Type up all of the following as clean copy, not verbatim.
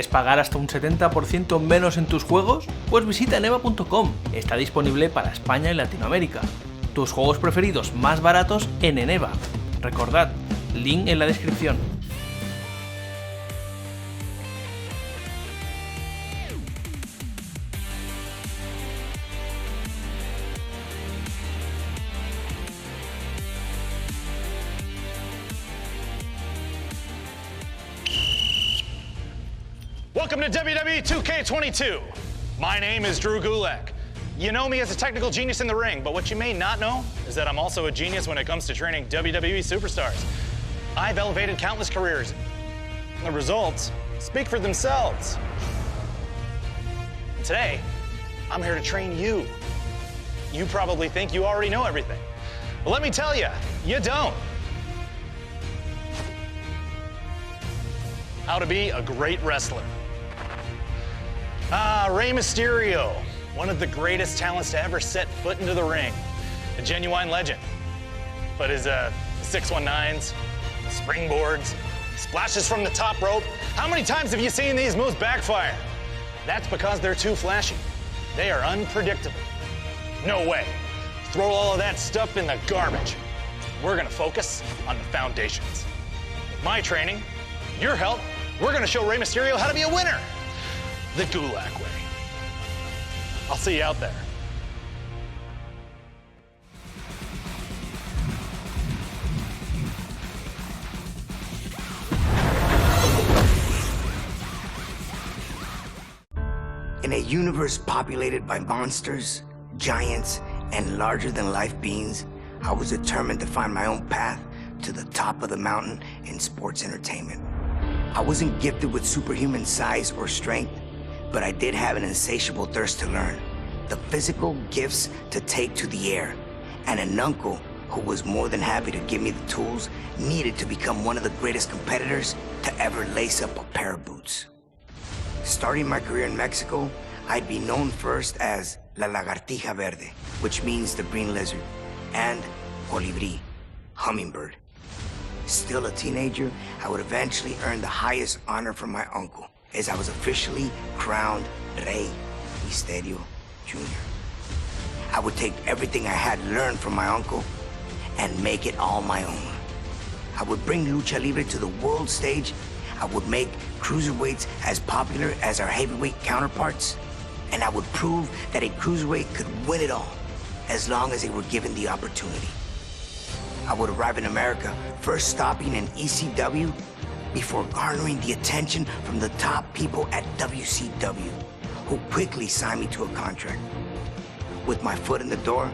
¿Quieres pagar hasta un 70% menos en tus juegos? Pues visita eneva.com, está disponible para España y Latinoamérica. Tus juegos preferidos más baratos en Eneva. Recordad, link en la descripción. Welcome to WWE 2K22. My name is Drew Gulak. You know me as a technical genius in the ring, but what you may not know is that I'm also a genius when it comes to training WWE superstars. I've elevated countless careers. The results speak for themselves. And today, I'm here to train you. You probably think you already know everything. But let me tell you, you don't. How to be a great wrestler. Rey Mysterio, one of the greatest talents to ever set foot into the ring. A genuine legend. But his 619s, springboards, splashes from the top rope, how many times have you seen these moves backfire? That's because they're too flashy. They are unpredictable. No way. Throw all of that stuff in the garbage. We're gonna focus on the foundations. With my training, your help, we're gonna show Rey Mysterio how to be a winner. The Gulak way. I'll see you out there. In a universe populated by monsters, giants, and larger-than-life beings, I was determined to find my own path to the top of the mountain in sports entertainment. I wasn't gifted with superhuman size or strength, but I did have an insatiable thirst to learn, the physical gifts to take to the air, and an uncle who was more than happy to give me the tools needed to become one of the greatest competitors to ever lace up a pair of boots. Starting my career in Mexico, I'd be known first as La Lagartija Verde, which means the green lizard, and Colibri, hummingbird. Still a teenager, I would eventually earn the highest honor from my uncle, as I was officially crowned Rey Misterio Jr. I would take everything I had learned from my uncle and make it all my own. I would bring Lucha Libre to the world stage. I would make cruiserweights as popular as our heavyweight counterparts. And I would prove that a cruiserweight could win it all, as long as they were given the opportunity. I would arrive in America, first stopping in ECW, before garnering the attention from the top people at WCW, who quickly signed me to a contract. With my foot in the door,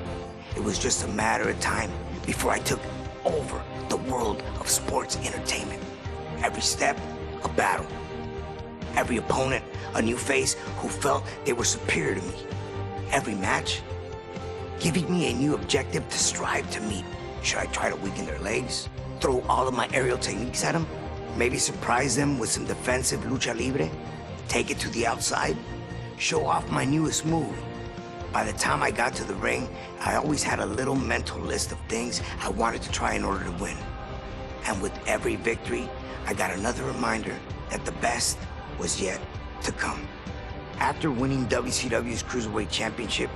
it was just a matter of time before I took over the world of sports entertainment. Every step, a battle. Every opponent, a new face who felt they were superior to me. Every match, giving me a new objective to strive to meet. Should I try to weaken their legs? Throw all of my aerial techniques at them? Maybe surprise them with some defensive lucha libre? Take it to the outside? Show off my newest move? By the time I got to the ring, I always had a little mental list of things I wanted to try in order to win. And with every victory, I got another reminder that the best was yet to come. After winning WCW's Cruiserweight Championship,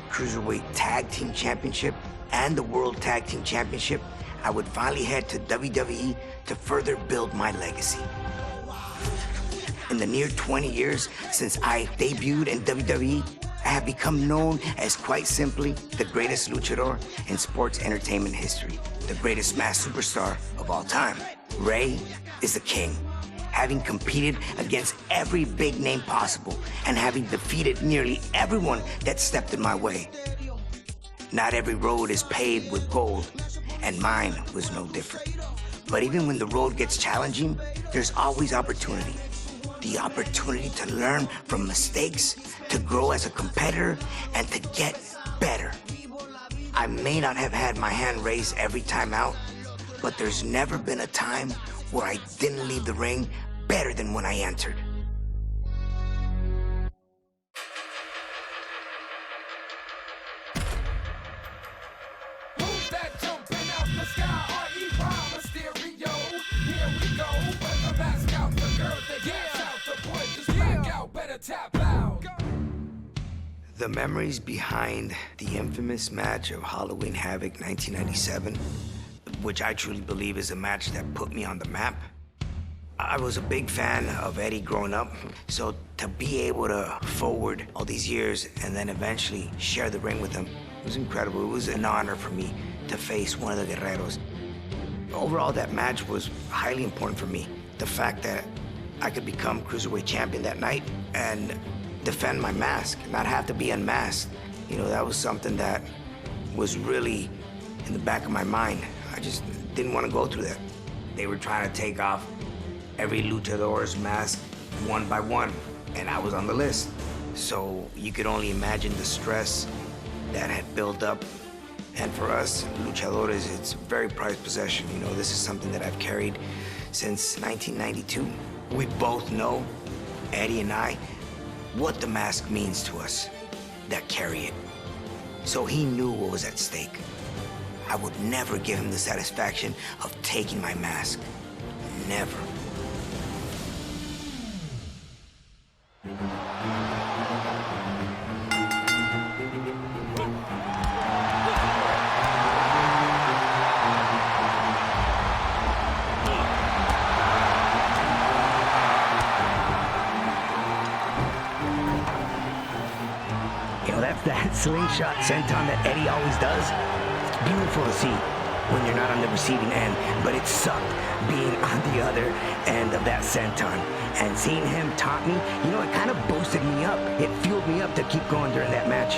Cruiserweight Tag Team Championship, and the World Tag Team Championship, I would finally head to WWE to further build my legacy. In the near 20 years since I debuted in WWE, I have become known as, quite simply, the greatest luchador in sports entertainment history, the greatest mass superstar of all time. Rey is the king, having competed against every big name possible and having defeated nearly everyone that stepped in my way. Not every road is paved with gold, and mine was no different. But even when the road gets challenging, there's always opportunity. The opportunity to learn from mistakes, to grow as a competitor, and to get better. I may not have had my hand raised every time out, but there's never been a time where I didn't leave the ring better than when I entered. Who's that jumping out the sky? Rey Mysterio. Here we go. With the mask out, the girls they get out, the boys just tap out. The memories behind the infamous match of Halloween Havoc 1997, which I truly believe is a match that put me on the map. I was a big fan of Eddie growing up, so to be able to forward all these years and then eventually share the ring with him was incredible. It was an honor for me to face one of the Guerreros. Overall, that match was highly important for me. The fact that I could become Cruiserweight Champion that night and defend my mask, not have to be unmasked. You know, that was something that was really in the back of my mind. I just didn't want to go through that. They were trying to take off every luchador's mask one by one, and I was on the list. So you could only imagine the stress that had built up. And for us, luchadores, it's a very prized possession. You know, this is something that I've carried since 1992. We both know, Eddie and I, what the mask means to us that carry it. So he knew what was at stake. I would never give him the satisfaction of taking my mask. Never. That slingshot senton that Eddie always does, it's beautiful to see when you're not on the receiving end, but it sucked being on the other end of that senton. And seeing him taunt me, you know, it kind of boosted me up. It fueled me up to keep going during that match.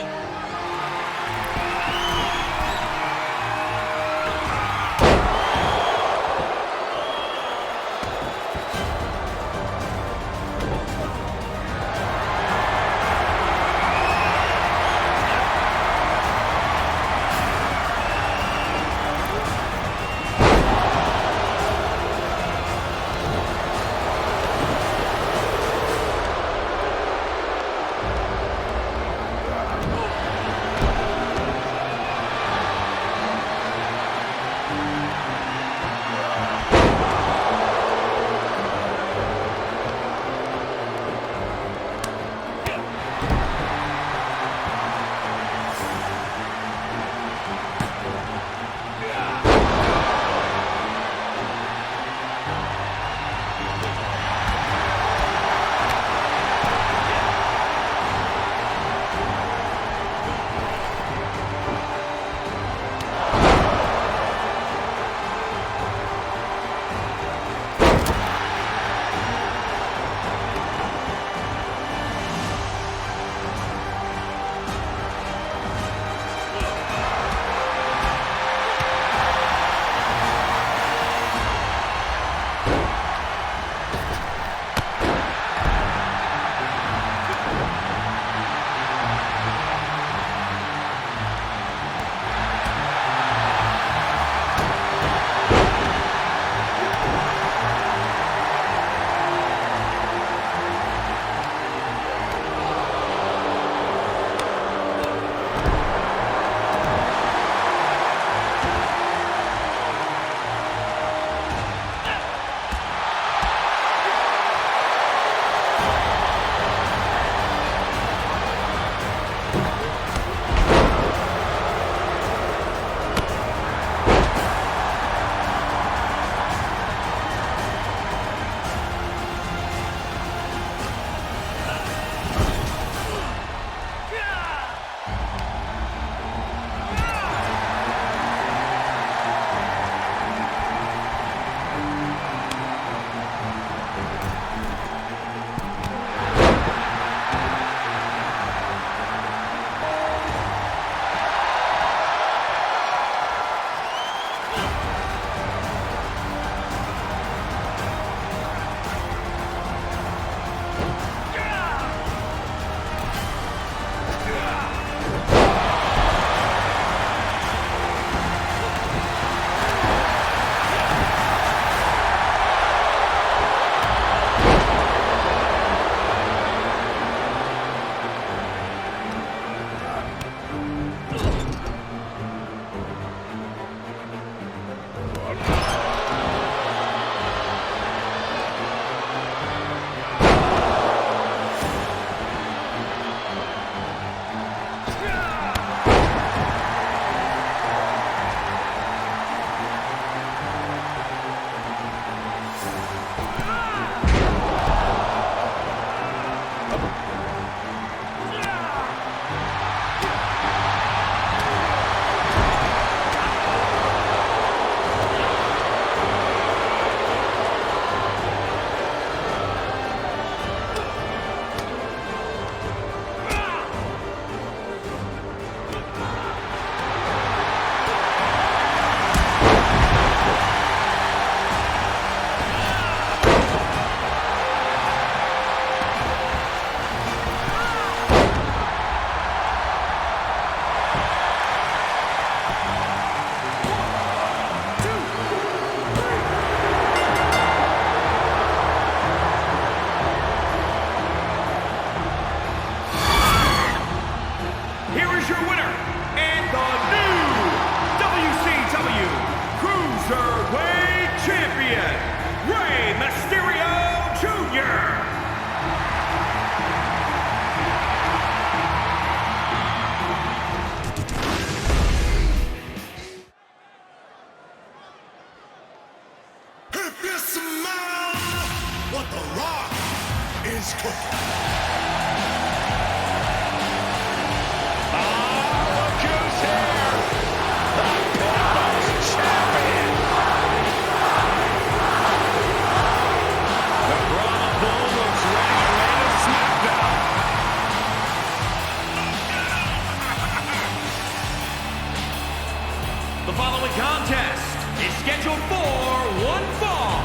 contest is scheduled for one fall.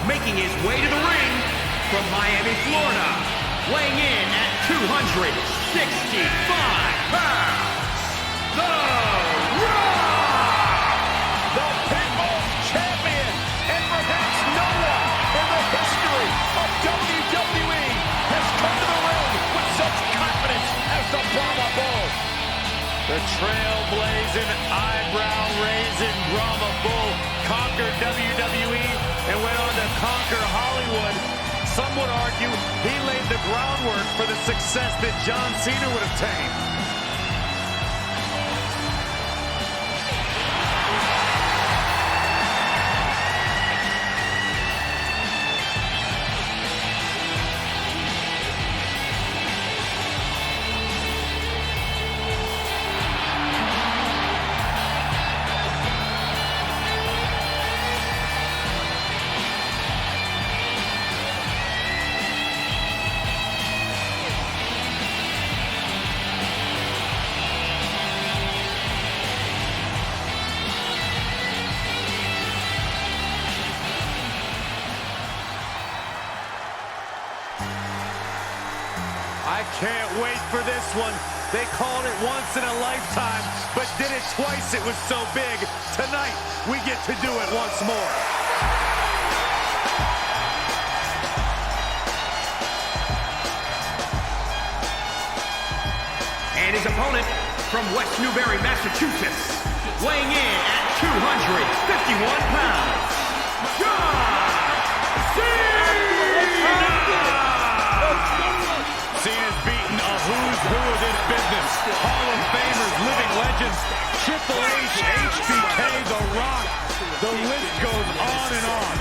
Making his way to the ring from Miami, Florida, weighing in at 265 pounds, The Rock! The People's Champion, and perhaps no one in the history of WWE has come to the ring with such confidence as the Brahma Bull. The trailblazing, eyebrow-raising Brahma Bull conquered WWE and went on to conquer Hollywood. Some would argue he laid the groundwork for the success that John Cena would obtain. I can't wait for this one. They called it once in a lifetime, but did it twice. It was so big. Tonight, we get to do it once more. And his opponent from West Newbury, Massachusetts, weighing in at 251 pounds, John Cena! Cena's beaten a who's who of this business. Hall of Famers, living legends, Triple H, HBK, The Rock. The list goes on and on.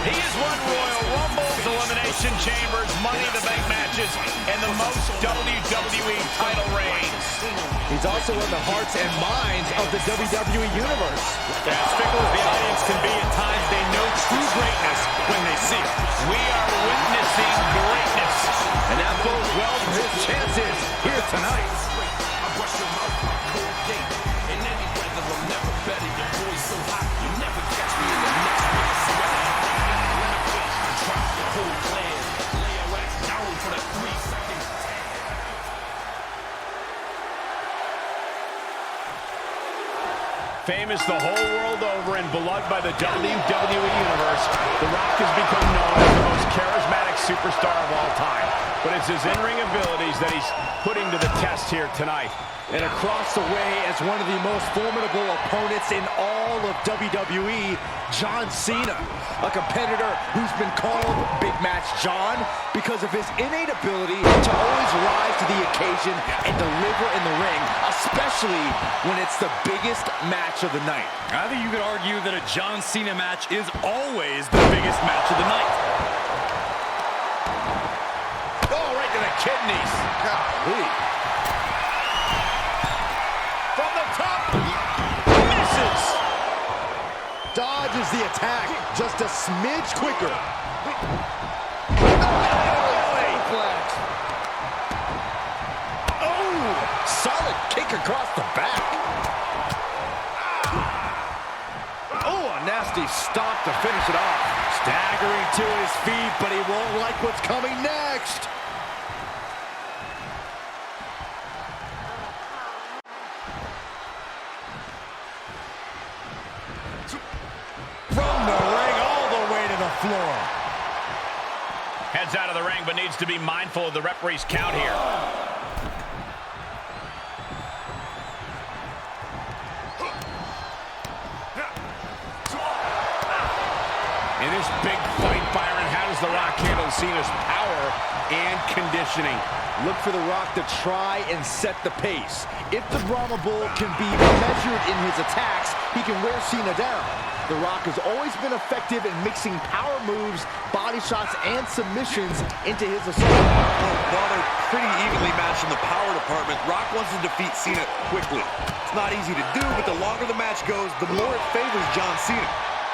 He has won Royal Rumbles, Elimination Chambers, Money in the Bank matches, and the most WWE title reigns. He's also won the hearts and minds of the WWE Universe. As fickle as the audience can be at times, they know true greatness when they see it. We are witnessing greatness, and that bodes well for his chances here tonight. Famous the whole world over and beloved by the WWE Universe, The Rock has become known as the most charismatic superstar of all time. But it's his in-ring abilities that he's putting to the test here tonight. And across the way as one of the most formidable opponents in all of WWE, John Cena, a competitor who's been called Big Match John because of his innate ability to always rise to the occasion and deliver in the ring, especially when it's the biggest match of the night. I think you could argue that a John Cena match is always the biggest match of the night. Oh, right to the kidneys. Golly. From the top, misses. Dodges the attack just a smidge quicker. Oh, solid kick across the back. Oh, a nasty stop to finish it off. Staggering to his feet, but he won't like what's coming next. From the ring all the way to the floor. Heads out of the ring, but needs to be mindful of the referee's count here. In this big fight, Byron, how does The Rock handle Cena's power and conditioning? Look for The Rock to try and set the pace. If the Brahma Bull can be measured in his attacks, he can wear Cena down. The Rock has always been effective in mixing power moves, body shots, and submissions into his assault. While they're pretty evenly matched in the power department, Rock wants to defeat Cena quickly. It's not easy to do, but the longer the match goes, the more it favors John Cena.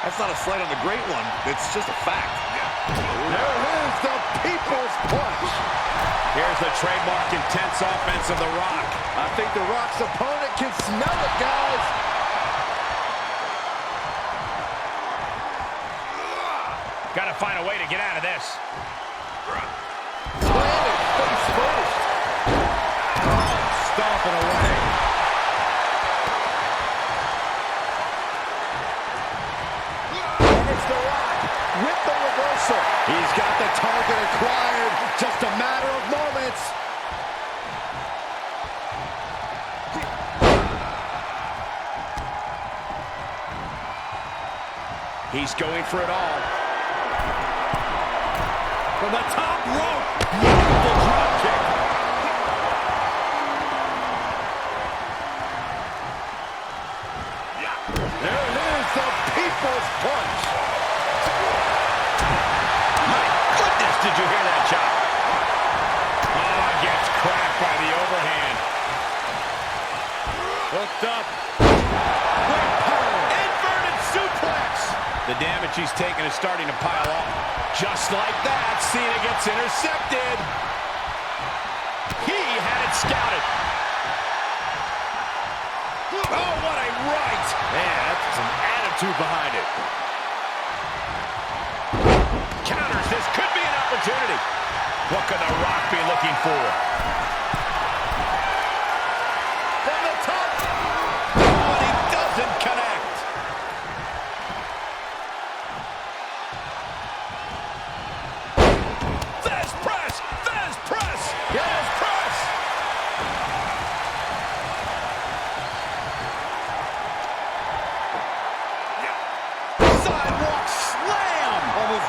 That's not a slight on the great one. It's just a fact. There is the People's Punch. Here's the trademark intense offense of The Rock. I think The Rock's opponent can smell it, guys. Got to find a way to get out of this. Planted face first. Oh, stomping away. And it's The Rock with the reversal. He's got the target acquired. Just a matter of moments. He's going for it all. From the top rope. Beautiful drop kick. There it is, the People's Punch. My goodness, did you hear that chop? Oh, gets cracked by the overhand. Hooked up. Great power. Inverted suplex. The damage he's taken is starting to pile up. Just like that, Cena gets intercepted. He had it scouted. Oh, what a right. Man, that's some attitude behind it. Counters, this could be an opportunity. What could The Rock be looking for? From the top. Oh, and he doesn't connect.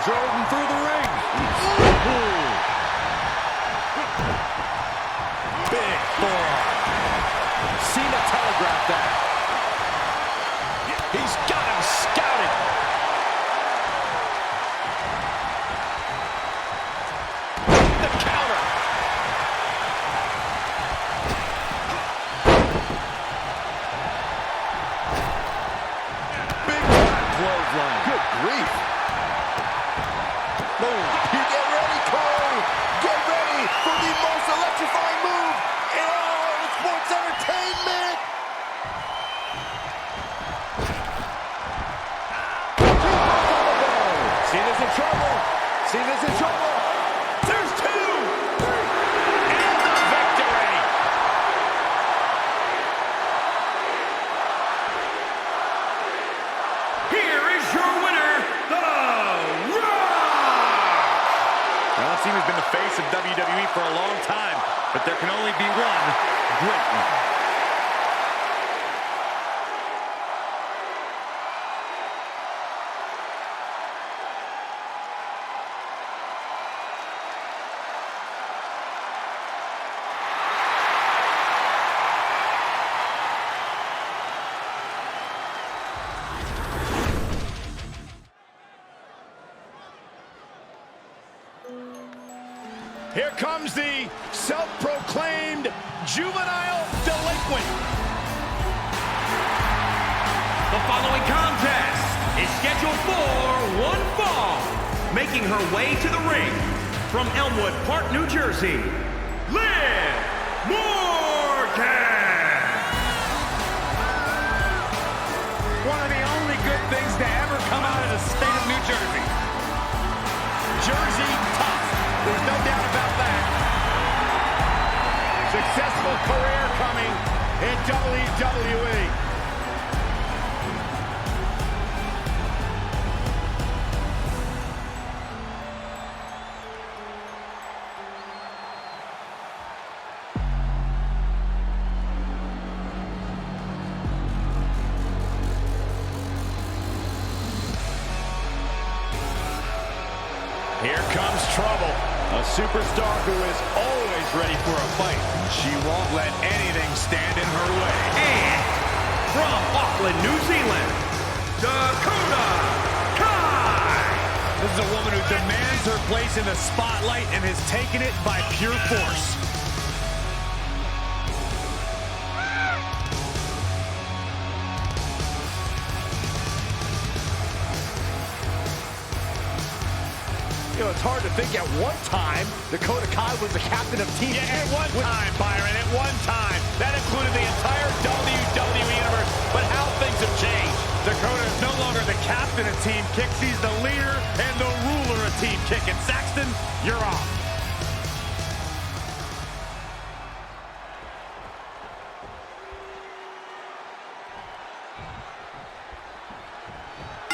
Drove him through the ring. Big forearm. Cena telegraphed that. He's got him scouted. The counter. Big time clothesline. Good grief. Get ready, Cole! Get ready for the most electrifying move in all of sports entertainment! Cena's in trouble! Cena's in trouble! There's two! And the victory! Here is your winner, The Rock! Cena's been the face of WWE for a long time, but there can only be one great one. Here comes the self-proclaimed juvenile delinquent. The following contest is scheduled for one fall. Making her way to the ring from Elmwood Park, New Jersey, Liv Morgan. One of the only good things to ever come out of the state of New Jersey. Jersey tough. There's no doubt about that. Successful career coming in WWE. Here comes trouble. A superstar who is always ready for a fight. She won't let anything stand in her way. And from Auckland, New Zealand, Dakota Kai. This is a woman who demands her place in the spotlight and has taken it by pure force. You know, it's hard to think at one time Dakota Kai was the captain of Team. Yeah, at one time, Byron, at one time. That included the entire WWE Universe, but how things have changed. Dakota is no longer the captain of Team Kick. She's the leader and the ruler And Saxton, you're off.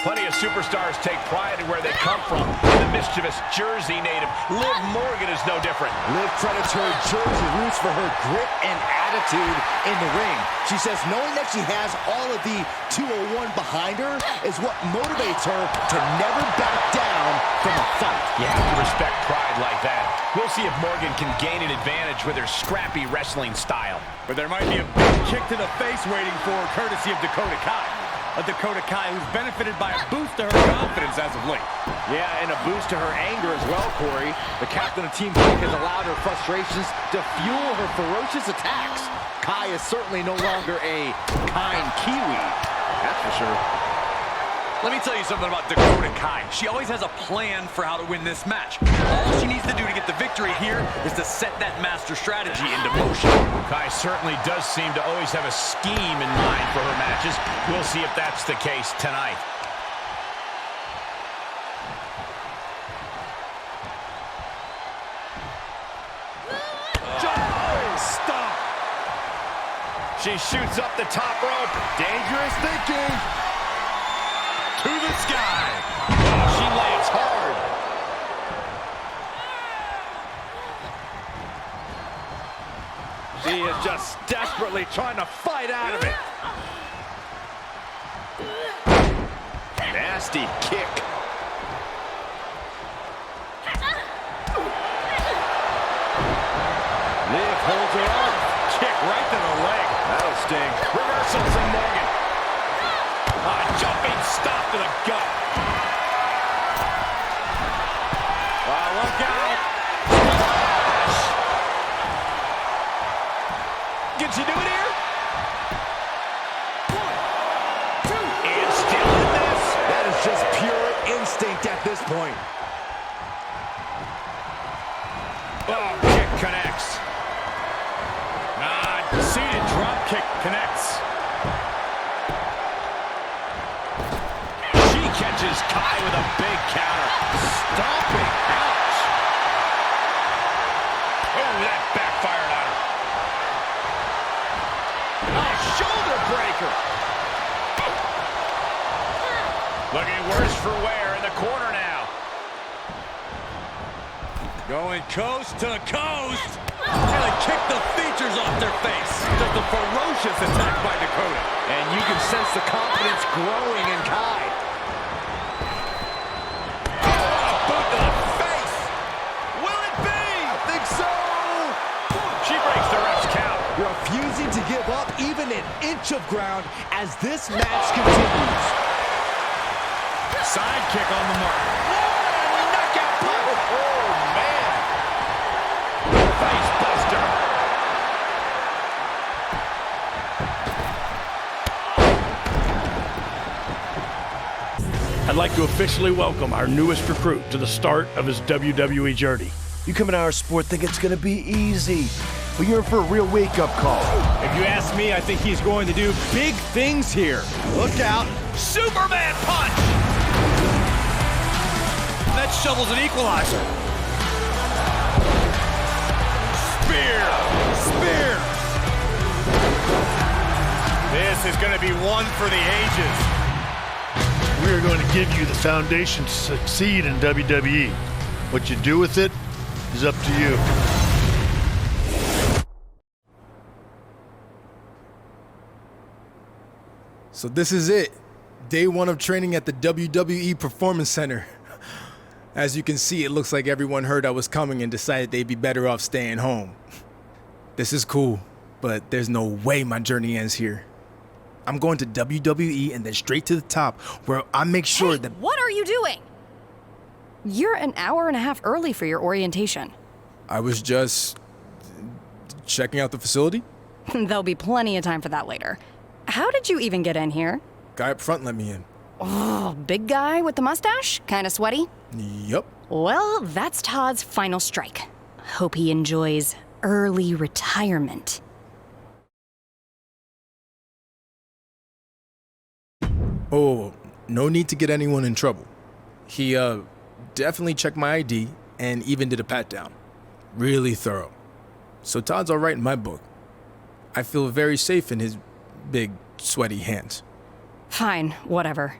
Plenty of superstars take pride in where they come from. The mischievous Jersey native, Liv Morgan, is no different. Liv Predator Jersey roots for her grit and attitude in the ring. She says knowing that she has all of the 201 behind her is what motivates her to never back down from a fight. You have to respect pride like that. We'll see if Morgan can gain an advantage with her scrappy wrestling style. But there might be a big kick to the face waiting for her, courtesy of Dakota Kai. A Dakota Kai who's benefited by a boost to her confidence as of late. Yeah, and a boost to her anger as well, Corey. The captain of Team Pink has allowed her frustrations to fuel her ferocious attacks. Kai is certainly no longer a kind Kiwi, that's for sure. Let me tell you something about Dakota Kai. She always has a plan for how to win this match. All she needs to do to get the victory here is to set that master strategy into motion. Kai certainly does seem to always have a scheme in mind for her matches. We'll see if that's the case tonight. Stop! She shoots up the top rope. Dangerous thinking. To the sky. Oh, she lands hard. She is just desperately trying to fight out of it. Nasty kick. Liv holds her off. Kick right to the leg. That'll sting. Reversal from Morgan. A jumping stop to the gut. Look out. Splash. Can she do it here? 1, 2. And still in this. That is just pure instinct at this point. Oh, kick connects. Seated drop kick connects. She catches Kai with a big counter. Stomping. Ouch. Oh, that backfired on her. Oh, shoulder breaker. Looking worse for wear in the corner now. Going coast to coast. Gonna kick the features off their face. Just a ferocious attack by Dakota. And you can sense the confidence growing in Kai. A boot to the face. Will it be? I think so. She breaks the ref's count. Refusing to give up even an inch of ground as this match continues. Side kick on the mark. Knockout punch. Oh, man. Face buster. I'd like to officially welcome our newest recruit to the start of his WWE journey. You come into our sport thinking it's going to be easy, but you're in for a real wake-up call. If you ask me, I think he's going to do big things here. Look out. Superman punch. That shovels an equalizer. Spear. Spear. This is going to be one for the ages. We are going to give you the foundation to succeed in WWE. What you do with it is up to you. So this is it. Day 1 of training at the WWE Performance Center. As you can see, it looks like everyone heard I was coming and decided they'd be better off staying home. This is cool, but there's no way my journey ends here. I'm going to WWE and then straight to the top, where I make sure that... What are you doing? You're an hour and a half early for your orientation. I was just... checking out the facility? There'll be plenty of time for that later. How did you even get in here? Guy up front let me in. Oh, big guy with the mustache? Kinda sweaty? Yup. Well, that's Todd's final strike. Hope he enjoys early retirement. Oh, no need to get anyone in trouble. He, Definitely checked my ID and even did a pat-down. Really thorough. So Todd's all right in my book. I feel very safe in his big, sweaty hands. Fine, whatever.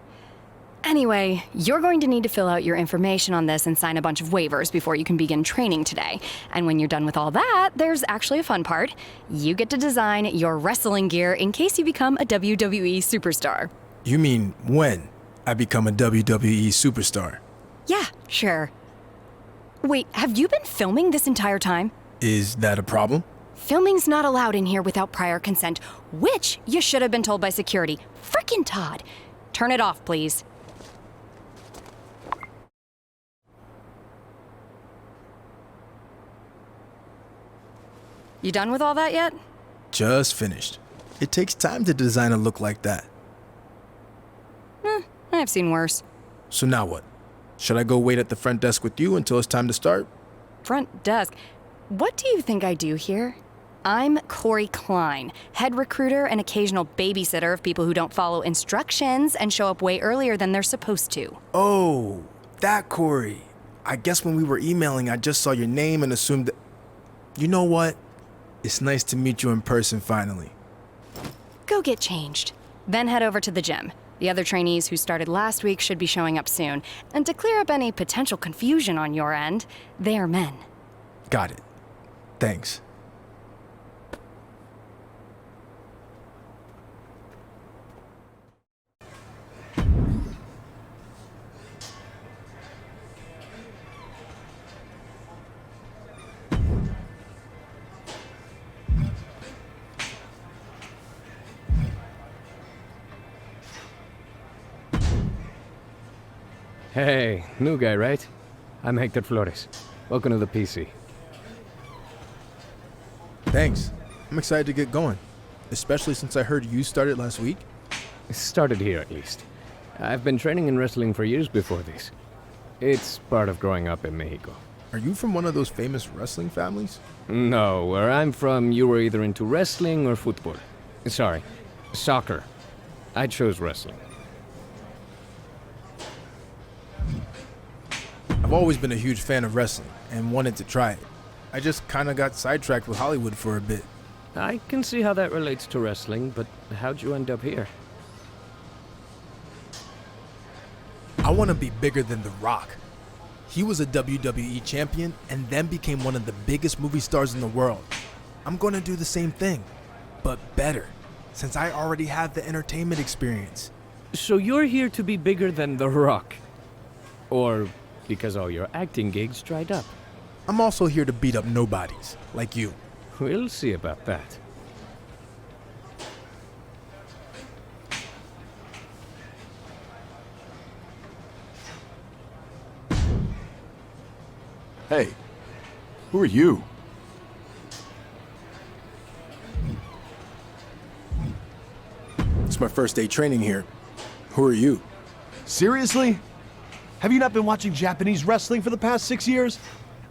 Anyway, you're going to need to fill out your information on this and sign a bunch of waivers before you can begin training today. And when you're done with all that, there's actually a fun part. You get to design your wrestling gear in case you become a WWE superstar. You mean when I become a WWE superstar? Yeah, sure. Wait, have you been filming this entire time? Is that a problem? Filming's not allowed in here without prior consent, which you should have been told by security. Frickin' Todd. Turn it off, please. You done with all that yet? Just finished. It takes time to design a look like that. I've seen worse. So now what? Should I go wait at the front desk with you until it's time to start? Front desk? What do you think I do here? I'm Corey Klein, head recruiter and occasional babysitter of people who don't follow instructions and show up way earlier than they're supposed to. Oh, that Corey. I guess when we were emailing, I just saw your name and assumed that... You know what? It's nice to meet you in person finally. Go get changed. Then head over to the gym. The other trainees who started last week should be showing up soon. And to clear up any potential confusion on your end, they are men. Got it. Thanks. Hey, new guy, right? I'm Hector Flores. Welcome to the PC. Thanks. I'm excited to get going, especially since I heard you started last week. Started here, at least. I've been training in wrestling for years before this. It's part of growing up in Mexico. Are you from one of those famous wrestling families? No, where I'm from, you were either into wrestling or football. Sorry, soccer. I chose wrestling. I've always been a huge fan of wrestling and wanted to try it. I just kind of got sidetracked with Hollywood for a bit. I can see how that relates to wrestling, but how'd you end up here? I want to be bigger than The Rock. He was a WWE champion and then became one of the biggest movie stars in the world. I'm going to do the same thing, but better, since I already have the entertainment experience. So you're here to be bigger than The Rock? Or because all your acting gigs dried up? I'm also here to beat up nobodies, like you. We'll see about that. Hey, who are you? It's my first day training here. Who are you? Seriously? Have you not been watching Japanese wrestling for the past 6 years?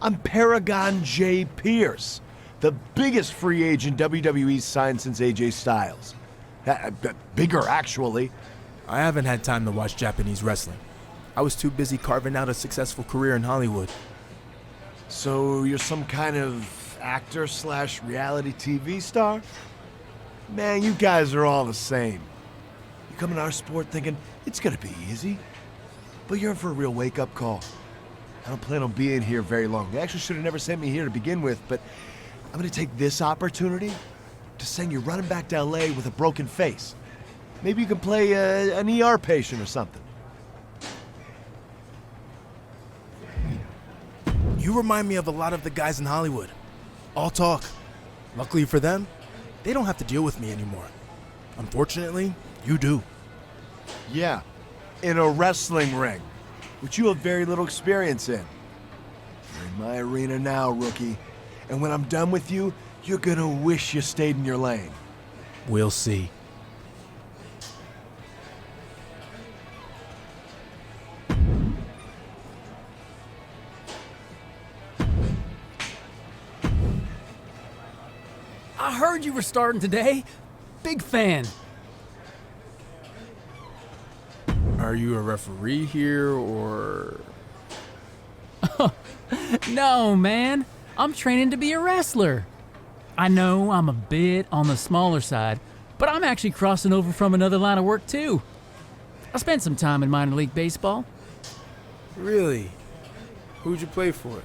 I'm Paragon J. Pierce, the biggest free agent WWE's signed since AJ Styles. Bigger, actually. I haven't had time to watch Japanese wrestling. I was too busy carving out a successful career in Hollywood. So you're some kind of actor / reality TV star? Man, you guys are all the same. You come in our sport thinking it's gonna be easy. But you're in for a real wake-up call. I don't plan on being here very long. They actually should have never sent me here to begin with, but I'm gonna take this opportunity to send you running back to LA with a broken face. Maybe you can play an ER patient or something. You remind me of a lot of the guys in Hollywood. All talk. Luckily for them, they don't have to deal with me anymore. Unfortunately, you do. Yeah, in a wrestling ring, which you have very little experience in. You're in my arena now, rookie. And when I'm done with you, you're gonna wish you stayed in your lane. We'll see. I heard you were starting today. Big fan. Are you a referee here, or...? No, man. I'm training to be a wrestler. I know I'm a bit on the smaller side, but I'm actually crossing over from another line of work too. I spent some time in minor league baseball. Really? Who'd you play for?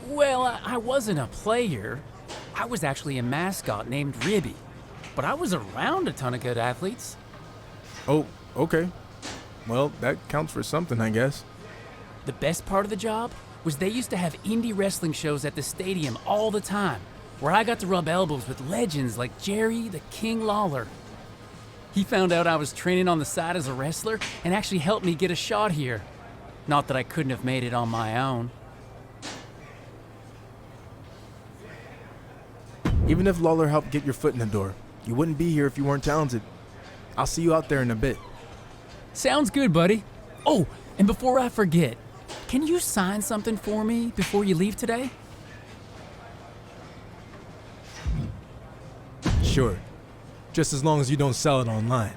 Well, I wasn't a player. I was actually a mascot named Ribby. But I was around a ton of good athletes. Oh, okay. Well, that counts for something, I guess. The best part of the job was they used to have indie wrestling shows at the stadium all the time, where I got to rub elbows with legends like Jerry the King Lawler. He found out I was training on the side as a wrestler and actually helped me get a shot here. Not that I couldn't have made it on my own. Even if Lawler helped get your foot in the door, you wouldn't be here if you weren't talented. I'll see you out there in a bit. Sounds good, buddy. Oh, and before I forget, can you sign something for me before you leave today? Sure. Just as long as you don't sell it online.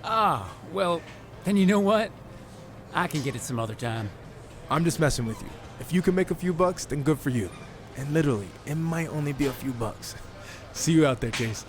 Ah, well, then you know what? I can get it some other time. I'm just messing with you. If you can make a few bucks, then good for you. And literally, it might only be a few bucks. See you out there, Chase.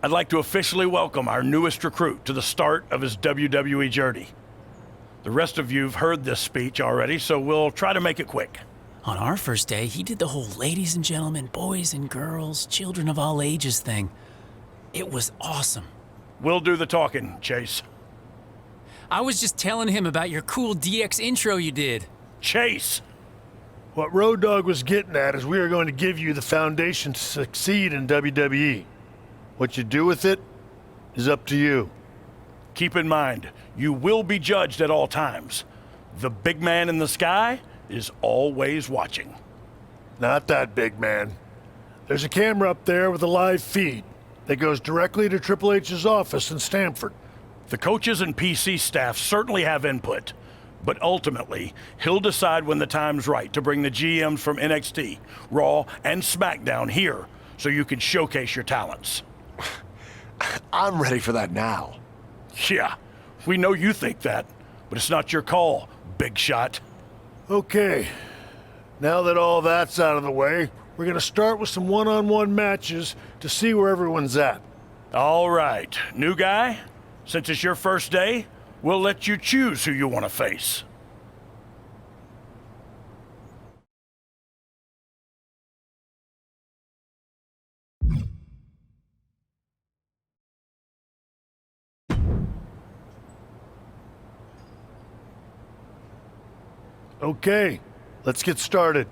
I'd like to officially welcome our newest recruit to the start of his WWE journey. The rest of you've heard this speech already, so we'll try to make it quick. On our first day, he did the whole ladies and gentlemen, boys and girls, children of all ages thing. It was awesome. We'll do the talking, Chase. I was just telling him about your cool DX intro you did. Chase! What Road Dogg was getting at is we are going to give you the foundation to succeed in WWE. What you do with it is up to you. Keep in mind, you will be judged at all times. The big man in the sky is always watching. Not that big man. There's a camera up there with a live feed that goes directly to Triple H's office in Stamford. The coaches and PC staff certainly have input, but ultimately, he'll decide when the time's right to bring the GMs from NXT, Raw, and SmackDown here so you can showcase your talents. I'm ready for that now. Yeah, we know you think that, but it's not your call, big shot. Okay, now that all that's out of the way, we're gonna start with some one-on-one matches to see where everyone's at. All right, new guy, since it's your first day, we'll let you choose who you want to face. Okay, let's get started.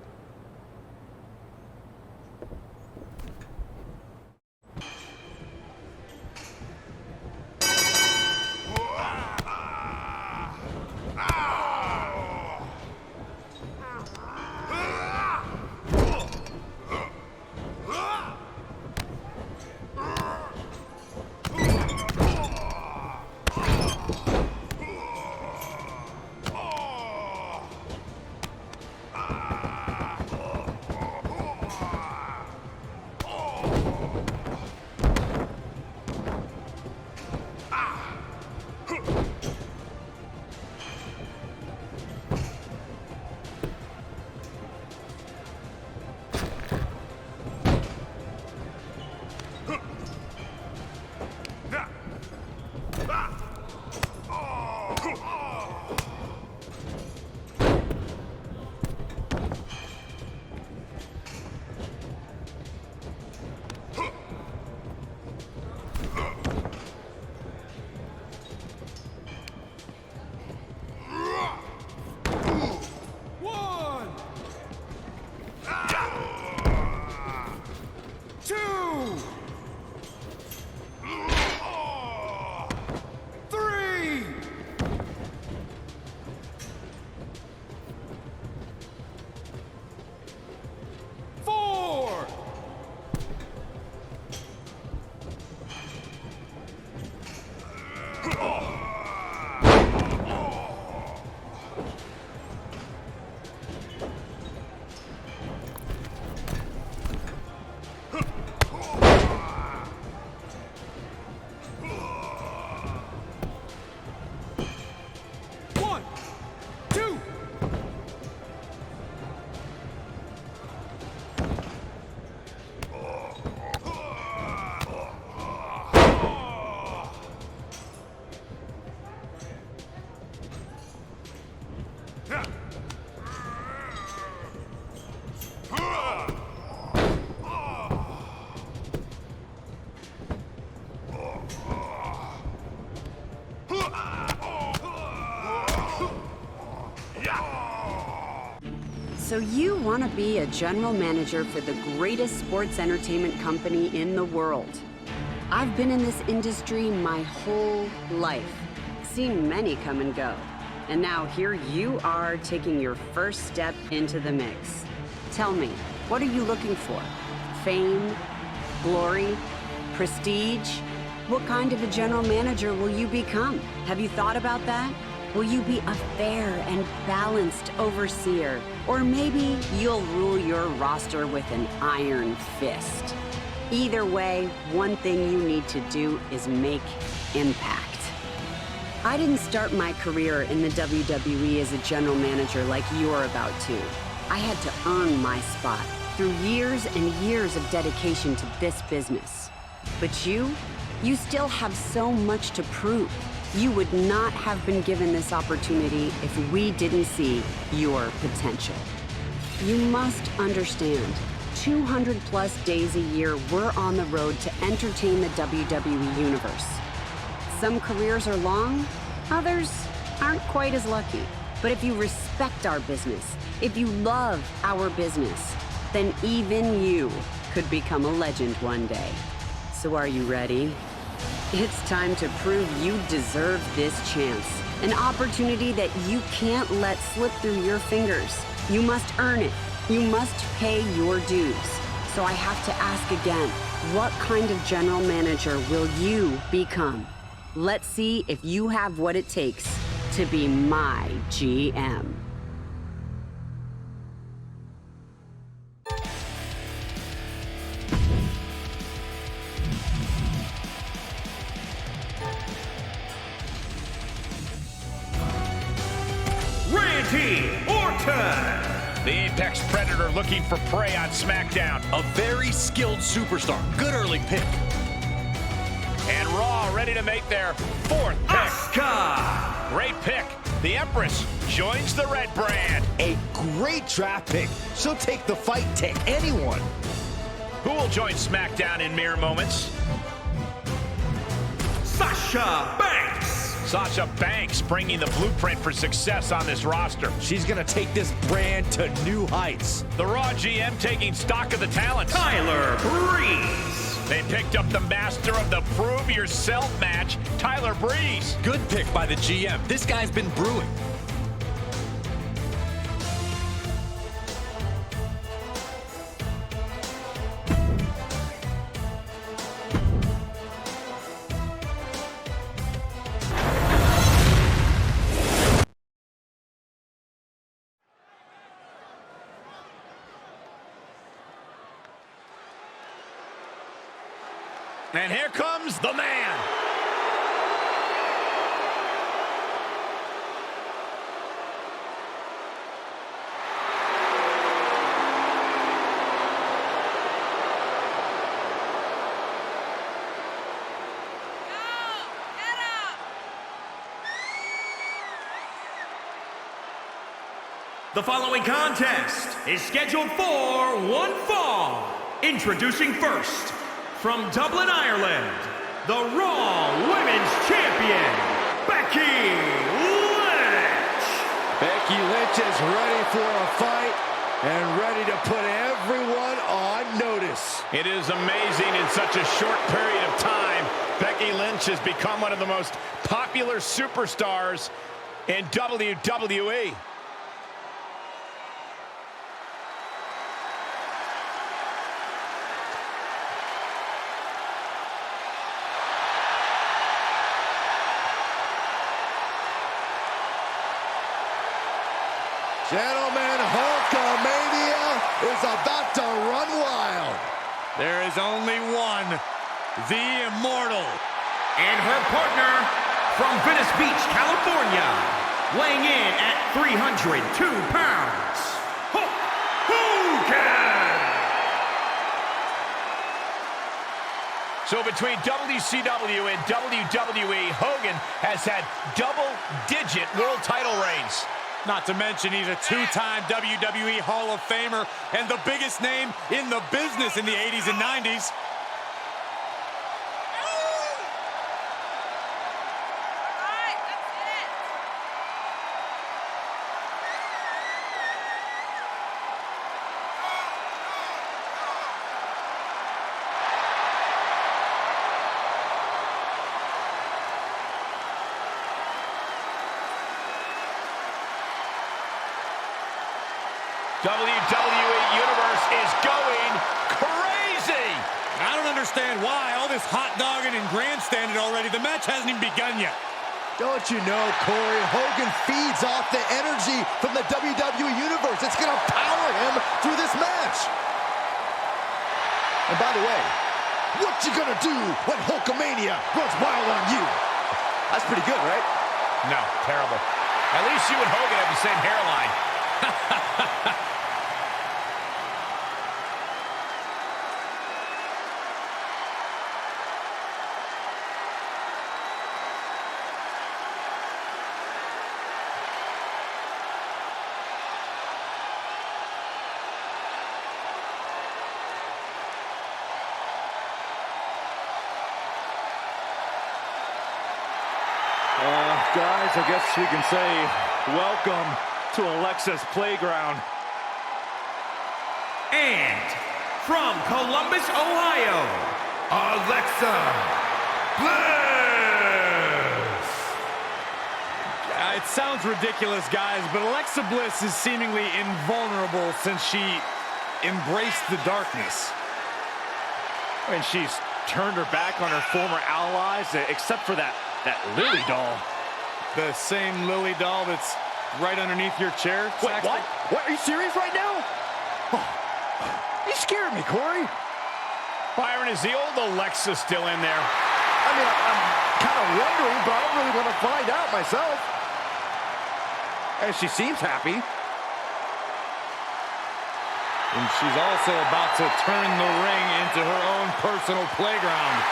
So you want to be a general manager for the greatest sports entertainment company in the world. I've been in this industry my whole life, seen many come and go. And now here you are taking your first step into the mix. Tell me, what are you looking for? Fame? Glory? Prestige? What kind of a general manager will you become? Have you thought about that? Will you be a fair and balanced overseer? Or maybe you'll rule your roster with an iron fist. Either way, one thing you need to do is make impact. I didn't start my career in the WWE as a general manager like you're about to. I had to earn my spot through years and years of dedication to this business. But you still have so much to prove. You would not have been given this opportunity if we didn't see your potential. You must understand, 200 plus days a year, we're on the road to entertain the WWE Universe. Some careers are long, others aren't quite as lucky. But if you respect our business, if you love our business, then even you could become a legend one day. So are you ready? It's time to prove you deserve this chance. An opportunity that you can't let slip through your fingers. You must earn it. You must pay your dues. So I have to ask again, what kind of general manager will you become? Let's see if you have what it takes to be my GM. The Apex Predator looking for prey on SmackDown. A very skilled superstar. Good early pick. And Raw ready to make their fourth pick. Great pick. The Empress joins the Red brand. A great draft pick. She'll take the fight to anyone. Who will join SmackDown in mere moments? Sasha Banks. Sasha Banks bringing the blueprint for success on this roster. She's gonna take this brand to new heights. The Raw GM taking stock of the talents. Tyler Breeze. They picked up the master of the Prove Yourself match, Tyler Breeze. Good pick by the GM. This guy's been brewing. And here comes the man. The following contest is scheduled for one fall. Introducing first, from Dublin, Ireland, the Raw Women's Champion, Becky Lynch. Becky Lynch is ready for a fight and ready to put everyone on notice. It is amazing in such a short period of time, Becky Lynch has become one of the most popular superstars in WWE. Gentlemen, Hulkamania is about to run wild. There is only one, the Immortal. And her partner from Venice Beach, California, weighing in at 302 pounds, Hogan. So between WCW and WWE, Hogan has had double-digit world title reigns. Not to mention he's a two-time WWE Hall of Famer and the biggest name in the business in the 80s and 90s. WWE Universe is going crazy! I don't understand why. All this hot dogging and grandstanding already. The match hasn't even begun yet. Don't you know, Corey, Hogan feeds off the energy from the WWE Universe. It's going to power him through this match. And by the way, what you going to do when Hulkamania runs wild on you? That's pretty good, right? No, terrible. At least you and Hogan have the same hairline. Guys, I guess we can say welcome to Alexa's playground. And from Columbus, Ohio, Alexa Bliss. It sounds ridiculous, guys, but Alexa Bliss is seemingly invulnerable since she embraced the darkness. And she's turned her back on her former allies, except for that Lily doll. The same Lily doll that's right underneath your chair? Wait, what? What? Are you serious right now? Oh, you scared me, Corey. Byron, is the old Alexa still in there? I mean, I'm kind of wondering, but I don't really want to find out myself. And she seems happy. And she's also about to turn the ring into her own personal playground.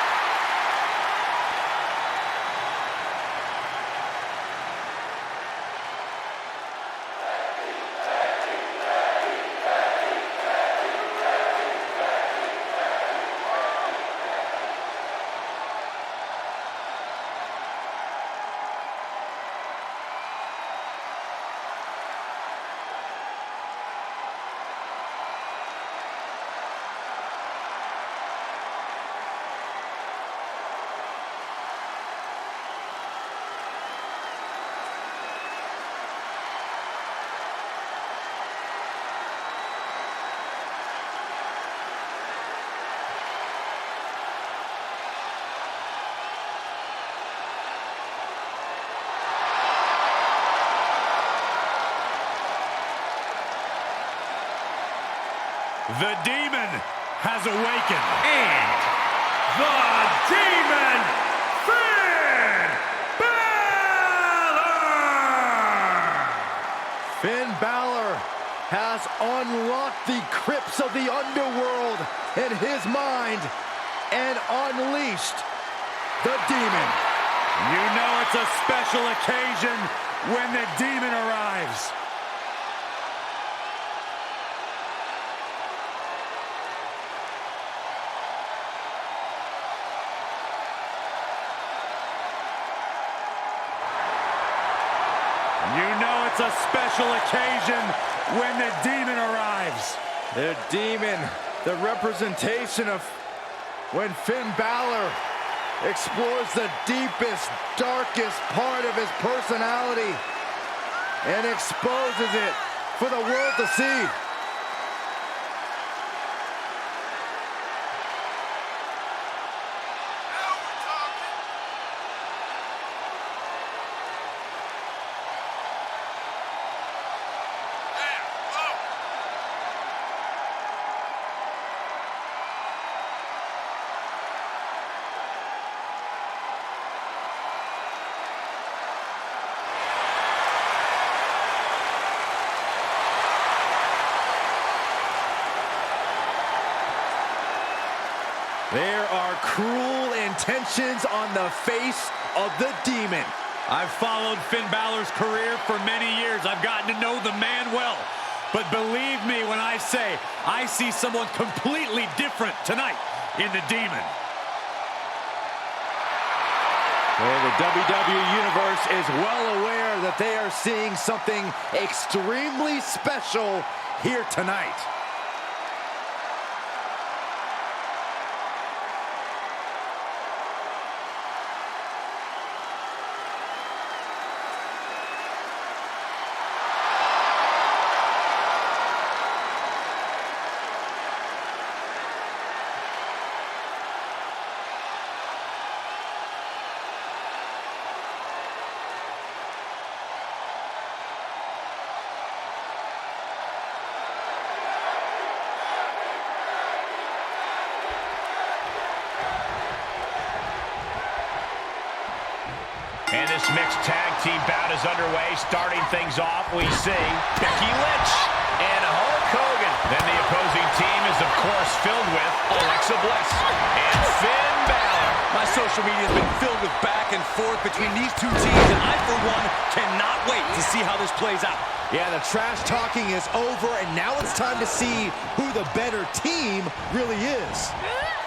The Demon has awakened. And the Demon, Finn Bálor! Finn Bálor has unlocked the crypts of the underworld in his mind and unleashed the Demon. You know it's a special occasion when the Demon arrives. You know it's a special occasion when the Demon arrives. The Demon, the representation of when Finn Bálor explores the deepest, darkest part of his personality and exposes it for the world to see. There are cruel intentions on the face of the Demon. I've followed Finn Bálor's career for many years. I've gotten to know the man well. But believe me when I say, I see someone completely different tonight in the Demon. Well, the WWE Universe is well aware that they are seeing something extremely special here tonight. And this mixed tag team bout is underway. Starting things off, we see Becky Lynch and Hulk Hogan. Then the opposing team is, of course, filled with Alexa Bliss and Finn Bálor. My social media has been filled with back and forth between these two teams, and I, for one, cannot wait to see how this plays out. Yeah, the trash talking is over, and now it's time to see who the better team really is.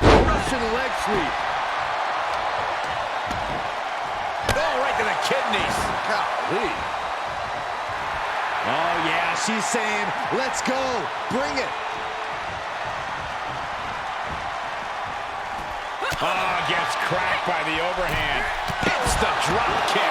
Russian leg sweep. Oh, right to the kidneys. Golly. Oh, yeah, she's saying, let's go, bring it. Oh, gets cracked by the overhand. Hits the drop kick.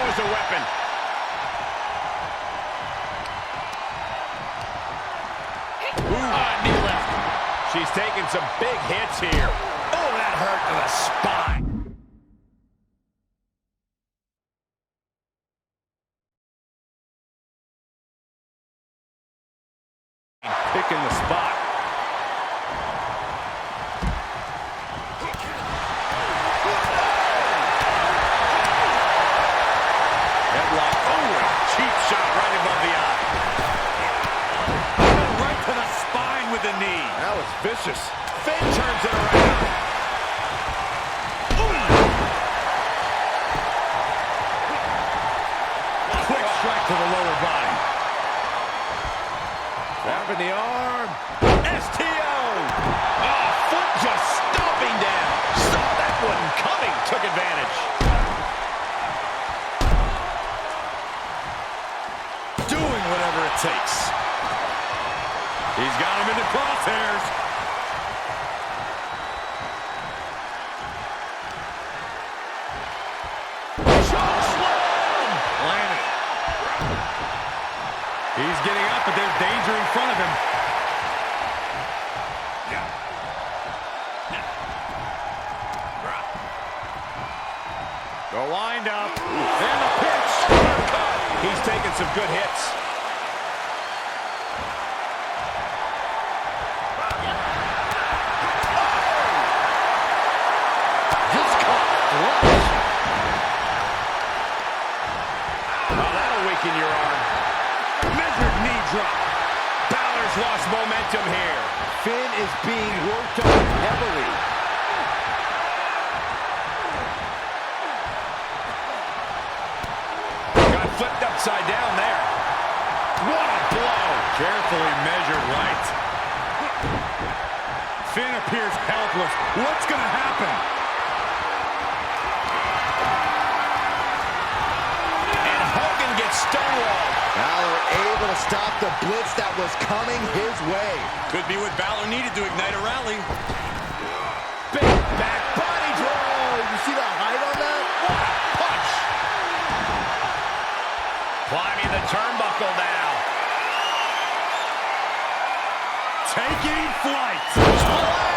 A weapon. Knee left. She's taking some big hits here. Oh, that hurt to the spine. Picking the spot. Vicious. Finn turns it around. Quick strike to the lower body. Grabbing the arm. STO. Oh, foot just stomping down. Saw that one coming. Took advantage. Doing whatever it takes. He's got him in the crosshairs. He's getting up, but there's danger in front of him. The wind up. And the pitch. He's taking some good hits. Just caught flush. Oh, that'll weaken your arm. Measured knee drop. Balor's lost momentum here. Finn is being worked on heavily. Got flipped upside down there. What a blow. Carefully measured right. Finn appears helpless. What's going to happen? And Hogan gets stonewalled. Balor able to stop the blitz that was coming his way. Could be what Balor needed to ignite a rally. Big back body draw. You see the height on that? What a punch. Climbing the turnbuckle now. Taking flight.